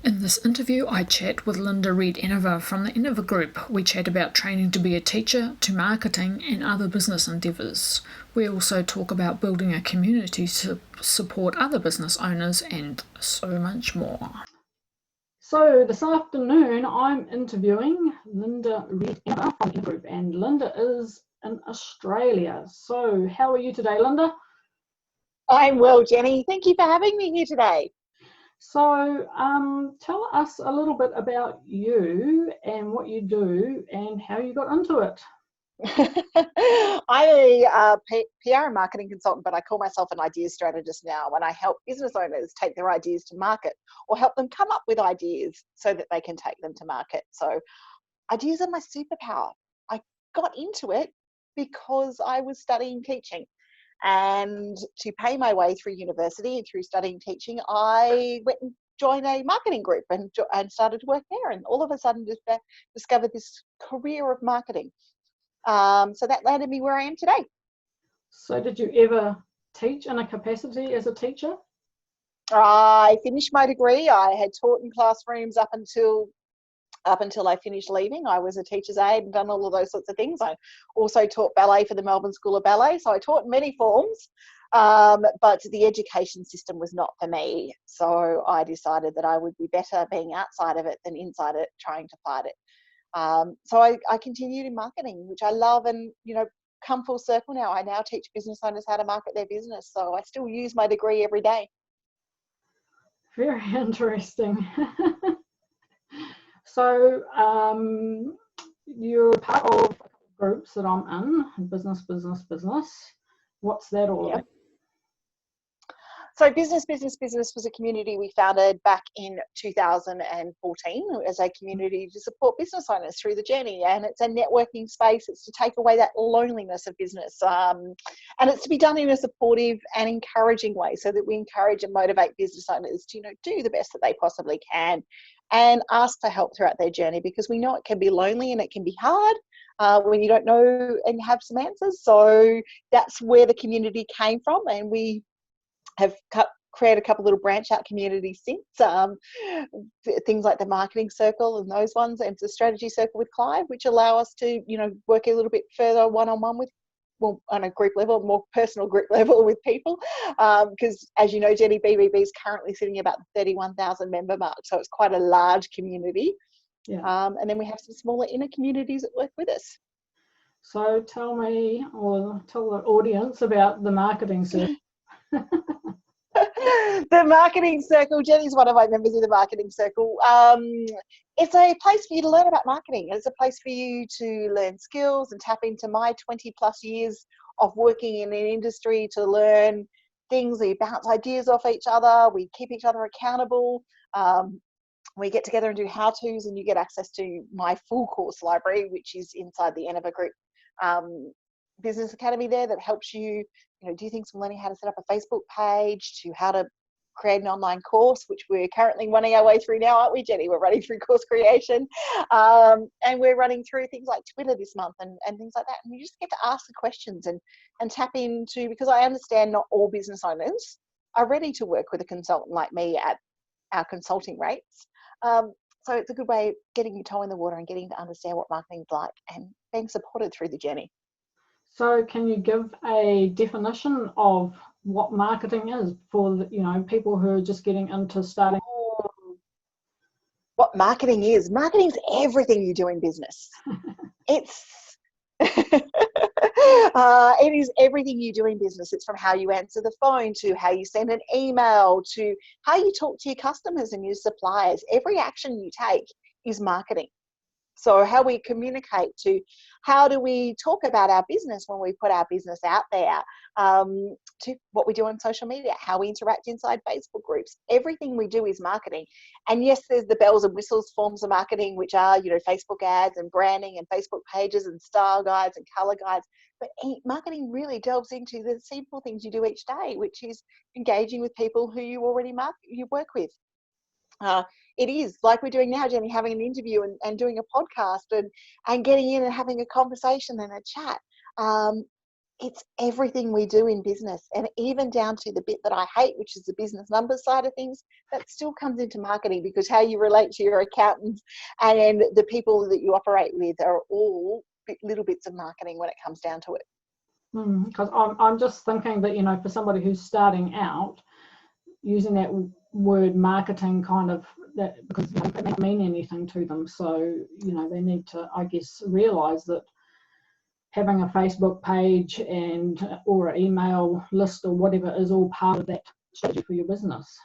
In this interview, I chat with Linda Reed-Enever from the Enever Group. We chat about training to be a teacher, to marketing and other business endeavours. We also talk about building a community to support other business owners and so much more. So this afternoon, I'm interviewing Linda Reed-Enever from Enever Group, and Linda is in Australia. So how are you today, Linda? I'm well, Jenny. Thank you for having me here today. So tell us a little bit about you and what you do and how you got into it. I'm a PR and marketing consultant, but I call myself an ideas strategist now, and I help business owners take their ideas to market or help them come up with ideas so that they can take them to market. So ideas are my superpower. I got into it because I was studying teaching. And to pay my way through university and through studying teaching, I went and joined a marketing group and started to work there. And all of a sudden, discovered this career of marketing. So that landed me where I am today. So did you ever teach in a capacity as a teacher? I finished my degree. I had taught in classrooms up until I finished leaving. I was a teacher's aide and done all of those sorts of things. I also taught ballet for the Melbourne School of Ballet. So I taught many forms, but the education system was not for me. So I decided that I would be better being outside of it than inside it, trying to fight it. So I continued in marketing, which I love, and come full circle now. I now teach business owners how to market their business. So I still use my degree every day. Very interesting. So you're part of groups that I'm in, business. What's that all about? So Business was a community we founded back in 2014 as a community to support business owners through the journey. And it's a networking space. It's to take away that loneliness of business. And it's to be done in a supportive and encouraging way so that we encourage and motivate business owners to do the best that they possibly can and ask for help throughout their journey, because we know it can be lonely and it can be hard when you don't know and have some answers. So that's where the community came from, and we have created a couple little branch out communities since, things like the marketing circle and those ones, and the strategy circle with Clive, which allow us to work a little bit further one-on-one with, well, on a group level, more personal group level with people, because as you know, Jenny, BBB is currently sitting about the 31,000 member mark, so it's quite a large community. And then we have some smaller inner communities that work with us. So tell me, or tell the audience about the marketing circle. The marketing circle, Jenny's one of my members in the marketing circle. It's a place for you to learn about marketing. It's a place for you to learn skills and tap into my 20 plus years of working in an industry to learn things. We bounce ideas off each other. We keep each other accountable. We get together and do how-tos, and you get access to my full course library, which is inside the Enever Group Business Academy there, that helps you do things from learning how to set up a Facebook page to how to create an online course, which we're currently running our way through now, aren't we, Jenny? We're running through course creation, and we're running through things like Twitter this month and things like that. And you just get to ask the questions and tap into, because I understand not all business owners are ready to work with a consultant like me at our consulting rates. So it's a good way of getting your toe in the water and getting to understand what marketing's like and being supported through the journey. So can you give a definition of what marketing is for the, people who are just getting into starting? What marketing is? Marketing is everything you do in business. It is everything you do in business. It's from how you answer the phone to how you send an email to how you talk to your customers and your suppliers. Every action you take is marketing. So how we communicate, to how do we talk about our business when we put our business out there, to what we do on social media, how we interact inside Facebook groups. Everything we do is marketing. And yes, there's the bells and whistles forms of marketing, which are, Facebook ads and branding and Facebook pages and style guides and color guides. But marketing really delves into the simple things you do each day, which is engaging with people who you already work with. It is like we're doing now, Jenny, having an interview and doing a podcast and getting in and having a conversation and a chat. it's everything we do in business, and even down to the bit that I hate, which is the business numbers side of things, that still comes into marketing, because how you relate to your accountants and the people that you operate with are all little bits of marketing when it comes down to it. Because I'm just thinking that, you know, for somebody who's starting out, using that word marketing kind of, that, because it may not mean anything to them. So, you know, they need to, I guess, realise that having a Facebook page and or an email list or whatever is all part of that strategy for your business.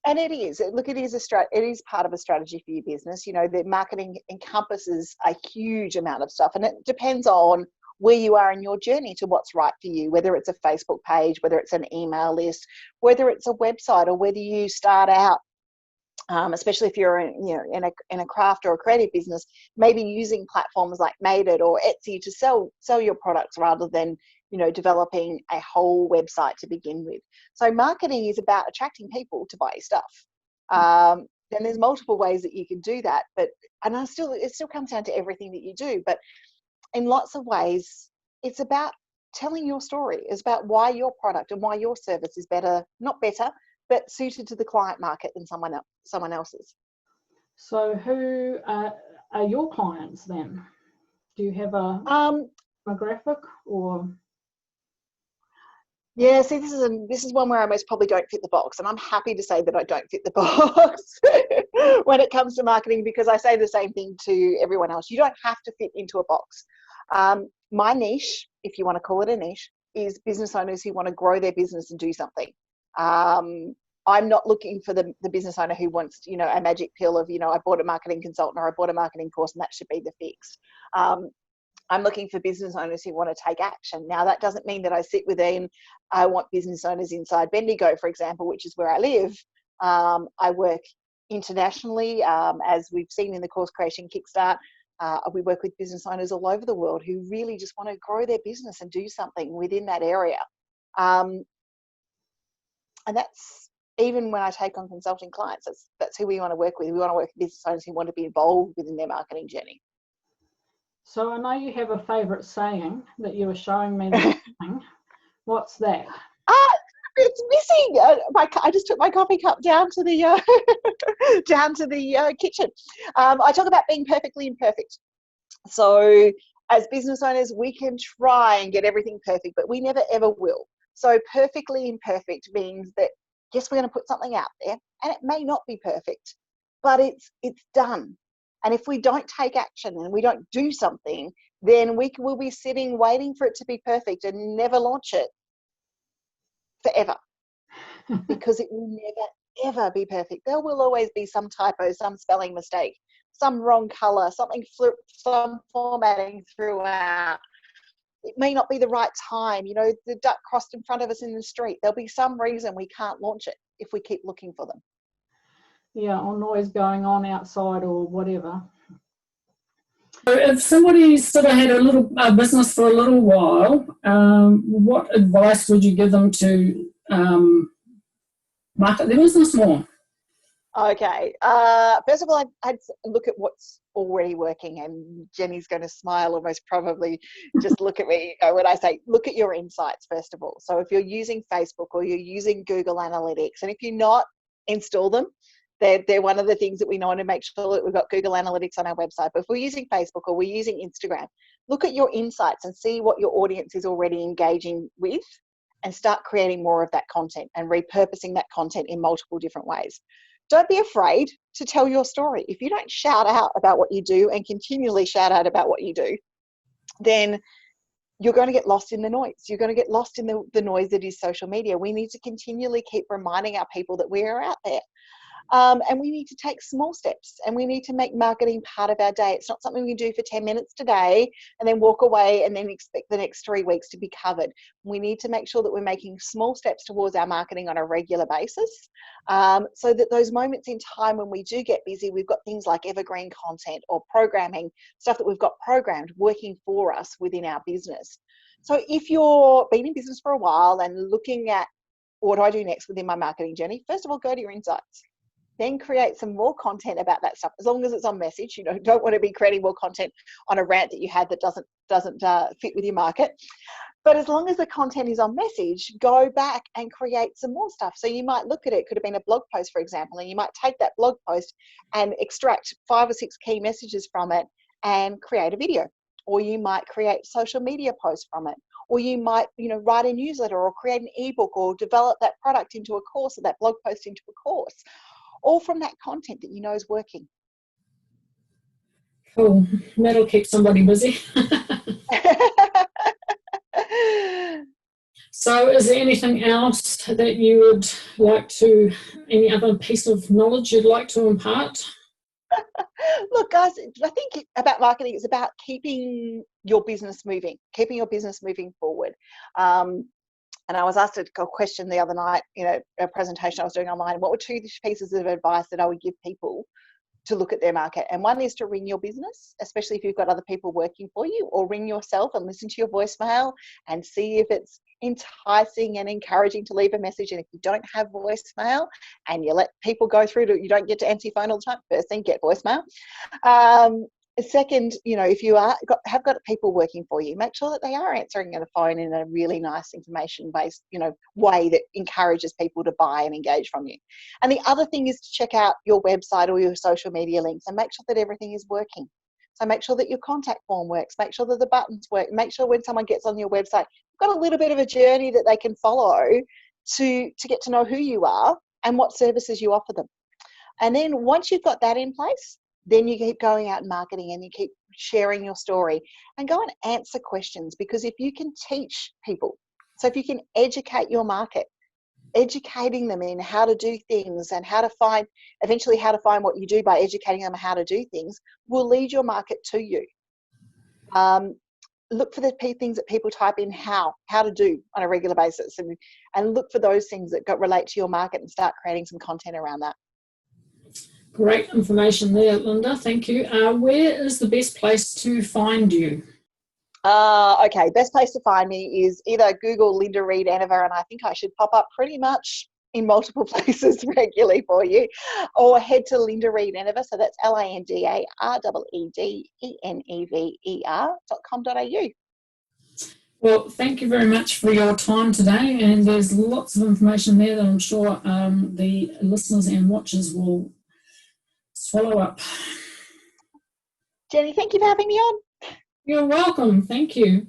And it is. Look, it is part of a strategy for your business. You know, the marketing encompasses a huge amount of stuff, and it depends on where you are in your journey to what's right for you, whether it's a Facebook page, whether it's an email list, whether it's a website, or whether you start out, especially if you're in a craft or a creative business, maybe using platforms like Made It or Etsy to sell your products rather than, you know, developing a whole website to begin with. So marketing is about attracting people to buy your stuff. Then there's multiple ways that you can do that, it still comes down to everything that you do. But in lots of ways, it's about telling your story. It's about why your product and why your service is not better, but suited to the client market than someone else's. So who are your clients then? Do you have a demographic or? Yeah, see, this is one where I most probably don't fit the box, and I'm happy to say that I don't fit the box when it comes to marketing, because I say the same thing to everyone else. You don't have to fit into a box. My niche, if you want to call it a niche, is business owners who want to grow their business and do something. I'm not looking for the business owner who wants, you know, a magic pill of, you know, I bought a marketing consultant or I bought a marketing course and that should be the fix. I'm looking for business owners who want to take action. Now, that doesn't mean that I sit within, I want business owners inside Bendigo, for example, which is where I live. I work internationally, as we've seen in the Course Creation Kickstart. We work with business owners all over the world who really just want to grow their business and do something within that area. And that's, even when I take on consulting clients, that's who we want to work with. We want to work with business owners who want to be involved within their marketing journey. So I know you have a favourite saying that you were showing me this thing. What's that? It's missing. I just took my coffee cup down to the kitchen. I talk about being perfectly imperfect. So as business owners, we can try and get everything perfect, but we never ever will. So perfectly imperfect means that, yes, we're going to put something out there, and it may not be perfect, but it's done. And if we don't take action and we don't do something, then we will be sitting waiting for it to be perfect and never launch it forever, because it will never, ever be perfect. There will always be some typo, some spelling mistake, some wrong color, something some formatting throughout. It may not be the right time. You know, the duck crossed in front of us in the street. There'll be some reason we can't launch it if we keep looking for them. Yeah, or noise going on outside or whatever. So if somebody sort of had a little business for a little while, what advice would you give them to market their business more? Okay. First of all, I'd look at what's already working, and Jenny's going to smile or most probably just look at me when I say look at your insights first of all. So if you're using Facebook or you're using Google Analytics, and if you're not, install them. They're one of the things that we know, to make sure that we've got Google Analytics on our website. But if we're using Facebook or we're using Instagram, look at your insights and see what your audience is already engaging with, and start creating more of that content and repurposing that content in multiple different ways. Don't be afraid to tell your story. If you don't shout out about what you do and continually shout out about what you do, then you're going to get lost in the noise. You're going to get lost in the noise that is social media. We need to continually keep reminding our people that we are out there. And we need to take small steps, and we need to make marketing part of our day. It's not something we do for 10 minutes today and then walk away and then expect the next 3 weeks to be covered. We need to make sure that we're making small steps towards our marketing on a regular basis, so that those moments in time when we do get busy, we've got things like evergreen content or programming, stuff that we've got programmed working for us within our business. So if you're been in business for a while and looking at what do I do next within my marketing journey, first of all, go to your insights. Then create some more content about that stuff, as long as it's on message. You know, don't want to be creating more content on a rant that you had that doesn't fit with your market. But as long as the content is on message, go back and create some more stuff. So you might look at it, could have been a blog post, for example, and you might take that blog post and extract 5 or 6 key messages from it and create a video. Or you might create social media posts from it. Or you might, write a newsletter or create an ebook or develop that product into a course or that blog post into a course, all from that content that you know is working. Cool. That'll keep somebody busy. So is there anything else that you would like to, any other piece of knowledge you'd like to impart? Look, guys, I think about marketing, it's about keeping your business moving forward. And I was asked a question the other night, a presentation I was doing online. What were 2 pieces of advice that I would give people to look at their market? And one is to ring your business, especially if you've got other people working for you, or ring yourself and listen to your voicemail and see if it's enticing and encouraging to leave a message. And if you don't have voicemail and you let people go through to, you don't get to answer your phone all the time, first thing, get voicemail. Second, if you have got people working for you, make sure that they are answering the phone in a really nice information-based, way that encourages people to buy and engage from you. And the other thing is to check out your website or your social media links and make sure that everything is working. So make sure that your contact form works, make sure that the buttons work, make sure when someone gets on your website, you've got a little bit of a journey that they can follow to get to know who you are and what services you offer them. And then once you've got that in place, then you keep going out and marketing and you keep sharing your story and go and answer questions. Because if you can teach people, so if you can educate your market, educating them in how to do things and eventually how to find what you do by educating them how to do things, will lead your market to you. Look for the things that people type in how to do on a regular basis, and look for those things that relate to your market and start creating some content around that. Great information there, Linda. Thank you. Where is the best place to find you? Okay, best place to find me is either Google Linda Reed-Enever, and I think I should pop up pretty much in multiple places regularly for you, or head to Linda Reed-Enever, so that's LindaReedenever.com.au. Well, thank you very much for your time today, and there's lots of information there that I'm sure the listeners and watchers will swallow up. Jenny, thank you for having me on. You're welcome. Thank you.